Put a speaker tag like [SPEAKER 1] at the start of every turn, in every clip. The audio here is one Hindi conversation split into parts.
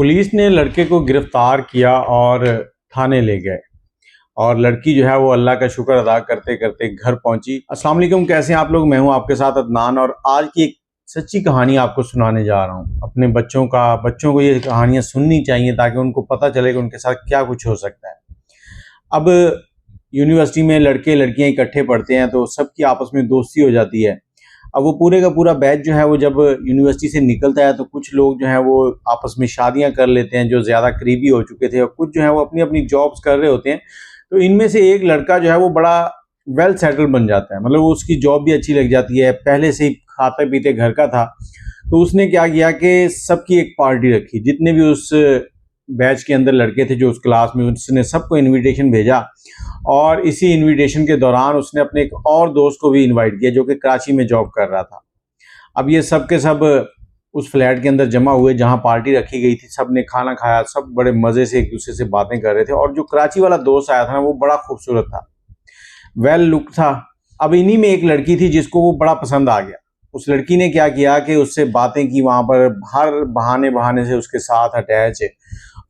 [SPEAKER 1] पुलिस ने लड़के को गिरफ्तार किया और थाने ले गए और लड़की जो है वो अल्लाह का शुक्र अदा करते करते घर पहुंची। अस्सलाम वालेकुम, कैसे हैं आप लोग। मैं हूं आपके साथ अदनान और आज की एक सच्ची कहानी आपको सुनाने जा रहा हूं। अपने बच्चों को ये कहानियां सुननी चाहिए ताकि उनको पता चले कि उनके साथ क्या कुछ हो सकता है। अब यूनिवर्सिटी में लड़के लड़कियां इकट्ठे पढ़ते हैं तो सबकी आपस में दोस्ती हो जाती है। अब वो पूरे का पूरा बैच जो है वो जब यूनिवर्सिटी से निकलता है तो कुछ लोग जो है वो आपस में शादियां कर लेते हैं जो ज़्यादा करीबी हो चुके थे, और कुछ जो है वो अपनी अपनी जॉब्स कर रहे होते हैं। तो इनमें से एक लड़का जो है वो बड़ा वेल सेटल बन जाता है, मतलब उसकी जॉब भी अच्छी लग जाती है, पहले से ही खाते पीते घर का था। तो उसने क्या किया कि सबकी एक पार्टी रखी, जितने भी उस बैच के अंदर लड़के थे जो उस क्लास में, उसने सबको इनविटेशन भेजा। और इसी इनविटेशन के दौरान उसने अपने एक और दोस्त को भी इनवाइट किया जो कि कराची में जॉब कर रहा था। अब ये सब के सब उस फ्लैट के अंदर जमा हुए जहां पार्टी रखी गई थी। सब ने खाना खाया, सब बड़े मज़े से एक दूसरे से बातें कर रहे थे। और जो कराची वाला दोस्त आया था ना, वो बड़ा खूबसूरत था, वेल लुक था। अब इन्हीं में एक लड़की थी जिसको वो बड़ा पसंद आ गया। उस लड़की ने क्या किया कि उससे बातें की, वहां पर हर बहाने बहाने से उसके साथ अटैच है।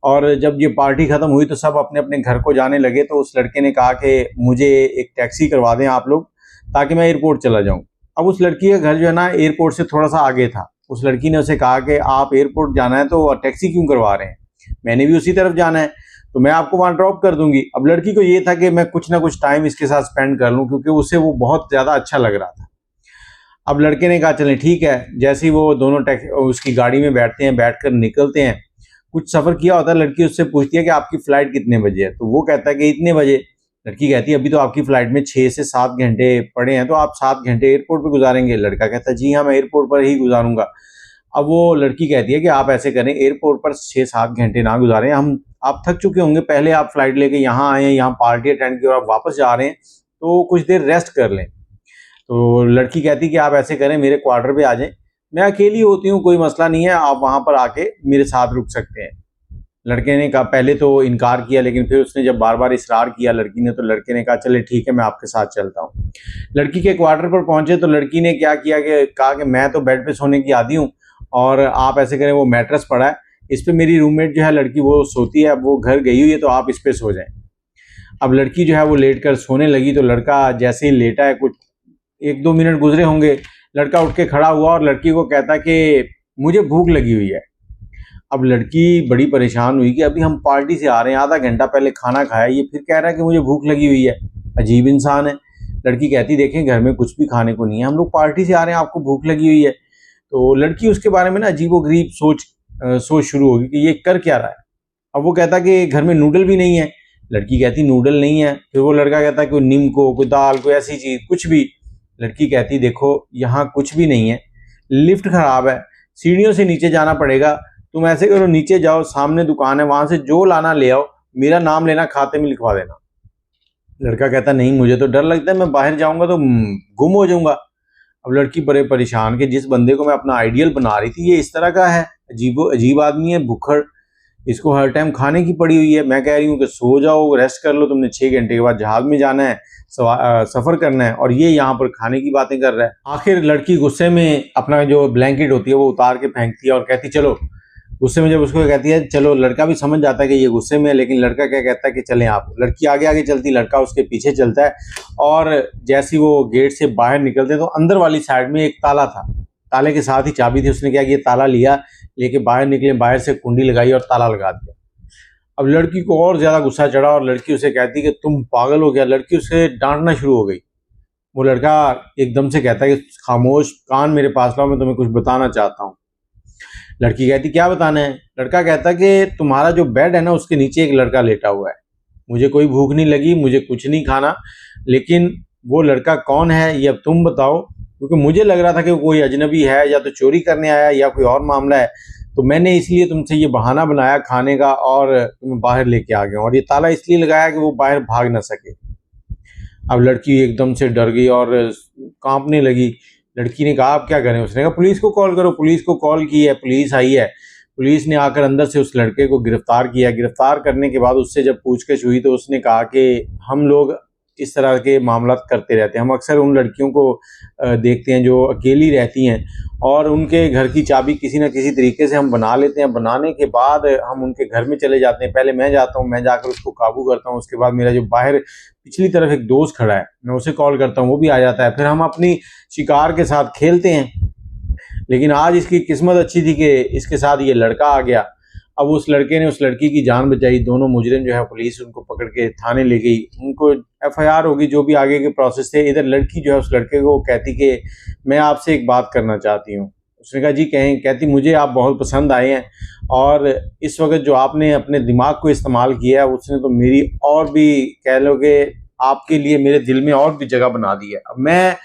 [SPEAKER 1] और जब ये पार्टी खत्म हुई तो सब अपने अपने घर को जाने लगे। तो उस लड़के ने कहा कि मुझे एक टैक्सी करवा दें आप लोग, ताकि मैं एयरपोर्ट चला जाऊं। अब उस लड़की का घर जो है ना एयरपोर्ट से थोड़ा सा आगे था। उस लड़की ने उसे कहा कि आप एयरपोर्ट जाना है तो टैक्सी क्यों करवा रहे हैं, मैंने भी उसी तरफ जाना है, तो मैं आपको वहां ड्रॉप कर दूंगी। अब लड़की को ये था कि मैं कुछ ना कुछ टाइम इसके साथ स्पेंड कर लूं, क्योंकि उसे वो बहुत ज्यादा अच्छा लग रहा था। अब लड़के ने कहा चलें ठीक है। जैसे ही वो दोनों उसकी गाड़ी में बैठते हैं, बैठकर निकलते हैं। कुछ सफर किया होता है, लड़की उससे पूछती है कि आपकी फ्लाइट कितने बजे है, तो वो कहता है कि इतने बजे। लड़की कहती है अभी तो आपकी फ्लाइट में 6 से 7 घंटे पड़े हैं, तो आप 7 घंटे एयरपोर्ट पे गुजारेंगे। लड़का कहता है जी हाँ, मैं एयरपोर्ट पर ही गुजारूंगा। अब वो लड़की कहती है कि आप ऐसे करें, एयरपोर्ट पर 6-7 घंटे ना गुजारें, हम आप थक चुके होंगे, पहले आप फ्लाइट लेके यहाँ आए हैं, यहाँ पार्टी अटेंड की और आप वापस जा रहे हैं, तो कुछ देर रेस्ट कर लें। तो लड़की कहती कि आप ऐसे करें, मेरे क्वार्टर पे आ जाएं, मैं अकेली होती हूँ, कोई मसला नहीं है, आप वहां पर आके मेरे साथ रुक सकते हैं। लड़के ने कहा, पहले तो इनकार किया, लेकिन फिर उसने जब बार बार इसरार किया लड़की ने, तो लड़के ने कहा चले ठीक है, मैं आपके साथ चलता हूँ। लड़की के क्वार्टर पर पहुंचे तो लड़की ने क्या किया कि कहा कि मैं तो बेड पे सोने की आदी हूँ, और आप ऐसे करें, वो मैट्रेस पड़ा है, इस पे मेरी रूममेट जो है लड़की वो सोती है, अब वो घर गई हुई है, तो आप इस पे सो जाएं। अब लड़की जो है वो लेट कर सोने लगी। तो लड़का जैसे ही लेटा है, कुछ 1-2 मिनट गुजरे होंगे, लड़का उठ के खड़ा हुआ और लड़की को कहता कि मुझे भूख लगी हुई है। अब लड़की बड़ी परेशान हुई कि अभी हम पार्टी से आ रहे हैं, आधा घंटा पहले खाना खाया, ये फिर कह रहा है कि मुझे भूख लगी हुई है, अजीब इंसान है। लड़की कहती देखें घर में कुछ भी खाने को नहीं है, हम लोग पार्टी से आ रहे हैं, आपको भूख लगी हुई है। तो लड़की उसके बारे में ना अजीबोगरीब सोच शुरू होगी कि ये कर क्या रहा है। अब वो कहता कि घर में नूडल भी नहीं है। लड़की कहती नूडल नहीं है। फिर वो लड़का कहता कोई नीमको, कोई दाल, कोई ऐसी चीज़, कुछ भी। लड़की कहती देखो यहाँ कुछ भी नहीं है, लिफ्ट खराब है, सीढ़ियों से नीचे जाना पड़ेगा, तुम ऐसे करो नीचे जाओ, सामने दुकान है, वहां से जो लाना ले आओ, मेरा नाम लेना, खाते में लिखवा देना। लड़का कहता नहीं, मुझे तो डर लगता है, मैं बाहर जाऊंगा तो गुम हो जाऊंगा। अब लड़की बड़े परेशान कि जिस बंदे को मैं अपना आइडियल बना रही थी ये इस तरह का है, अजीब आदमी है, भुक्खड़, इसको हर टाइम खाने की पड़ी हुई है। मैं कह रही हूँ कि सो जाओ, रेस्ट कर लो, तुमने 6 घंटे के बाद जहाज में जाना है, सफर करना है, और ये यहाँ पर खाने की बातें कर रहा है। आखिर लड़की गुस्से में अपना जो ब्लैंकेट होती है वो उतार के फेंकती है और कहती चलो। गुस्से में जब उसको कहती है चलो, लड़का भी समझ जाता है कि ये गुस्से में है, लेकिन लड़का क्या कहता है कि चलें आप। लड़की आगे आगे चलती, लड़का उसके पीछे चलता है। और जैसे वो गेट से बाहर निकलते तो अंदर वाली साइड में एक ताला था, ताले के साथ ही चाबी थी। उसने क्या किया, ताला लिया, लेके बाहर निकले, बाहर से कुंडी लगाई और ताला लगा दिया। अब लड़की को और ज्यादा गुस्सा चढ़ा और लड़की उसे कहती कि तुम पागल हो गया। लड़की उसे डांटना शुरू हो गई। वो लड़का एकदम से कहता है कि खामोश, कान मेरे पास लाओ, मैं तुम्हें कुछ बताना चाहता हूँ। लड़की कहती क्या बताना है। लड़का कहता है कि तुम्हारा जो बेड है ना उसके नीचे एक लड़का लेटा हुआ है, मुझे कोई भूख नहीं लगी, मुझे कुछ नहीं खाना, लेकिन वो लड़का कौन है ये अब तुम बताओ, क्योंकि मुझे लग रहा था कि कोई अजनबी है, या तो चोरी करने आया या कोई और मामला है, तो मैंने इसलिए तुमसे ये बहाना बनाया खाने का और तुम्हें बाहर लेके आ गया, और ये ताला इसलिए लगाया कि वो बाहर भाग ना सके। अब लड़की एकदम से डर गई और कांपने लगी। लड़की ने कहा आप क्या करें। उसने कहा पुलिस को कॉल करो। पुलिस को कॉल की है, पुलिस आई है। पुलिस ने आकर अंदर से उस लड़के को गिरफ्तार किया। गिरफ्तार करने के बाद उससे जब पूछताछ हुई तो उसने कहा कि हम लोग इस तरह के मामला करते रहते हैं। हम अक्सर उन लड़कियों को देखते हैं जो अकेली रहती हैं और उनके घर की चाबी किसी न किसी तरीके से हम बना लेते हैं। बनाने के बाद हम उनके घर में चले जाते हैं। पहले मैं जाता हूँ, मैं जाकर उसको काबू करता हूँ। उसके बाद मेरा जो बाहर पिछली तरफ एक दोस्त खड़ा है, मैं उसे कॉल करता हूँ, वो भी आ जाता है। फिर हम अपनी शिकार के साथ खेलते हैं। लेकिन आज इसकी किस्मत अच्छी थी कि इसके साथ ये लड़का आ गया। अब उस लड़के ने उस लड़की की जान बचाई। दोनों मुजरिम जो है पुलिस उनको पकड़ के थाने ले गई, उनको एफआईआर होगी, जो भी आगे के प्रोसेस थे। इधर लड़की जो है उस लड़के को कहती कि मैं आपसे एक बात करना चाहती हूँ। उसने कहा जी कहें। कहती मुझे आप बहुत पसंद आए हैं और इस वक्त जो आपने अपने दिमाग को इस्तेमाल किया है उसने तो मेरी और भी कह लो कि आपके लिए मेरे दिल में और भी जगह बना दी है। अब मैं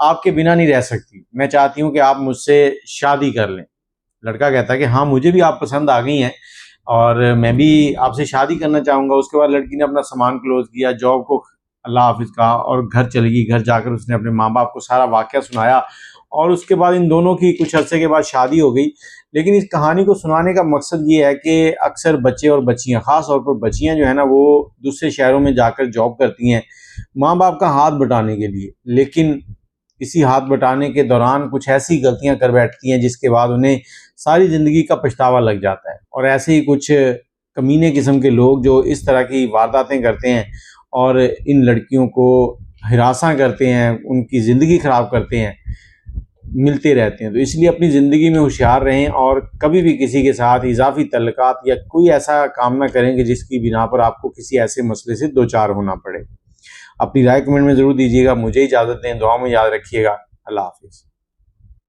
[SPEAKER 1] आपके बिना नहीं रह सकती, मैं चाहती हूँ कि आप मुझसे शादी कर लें। लड़का कहता है कि हाँ मुझे भी आप पसंद आ गई हैं और मैं भी आपसे शादी करना चाहूँगा। उसके बाद लड़की ने अपना सामान क्लोज किया, जॉब को अल्लाह हाफिज़ कहा और घर चली गई। घर जाकर उसने अपने माँ बाप को सारा वाक़या सुनाया और उसके बाद इन दोनों की कुछ अरसे के बाद शादी हो गई। लेकिन इस कहानी को सुनाने का मकसद ये है कि अक्सर बच्चे और बच्चियाँ, ख़ास तौर पर बच्चियाँ जो है ना, वो दूसरे शहरों में जाकर जॉब करती हैं माँ बाप का हाथ बटाने के लिए। लेकिन इसी हाथ बटाने के दौरान कुछ ऐसी गलतियां कर बैठती हैं जिसके बाद उन्हें सारी ज़िंदगी का पछतावा लग जाता है। और ऐसे ही कुछ कमीने किस्म के लोग जो इस तरह की वारदातें करते हैं और इन लड़कियों को हिरासा करते हैं, उनकी ज़िंदगी ख़राब करते हैं, मिलते रहते हैं। तो इसलिए अपनी ज़िंदगी में होशियार रहें और कभी भी किसी के साथ इजाफी तल्लुकात या कोई ऐसा काम ना करें कि जिसकी बिना पर आपको किसी ऐसे मसले से दो चार होना पड़े। अपनी राय कमेंट में ज़रूर दीजिएगा। मुझे इजाज़त दें, दुआ में याद रखिएगा। अल्लाह हाफिज़।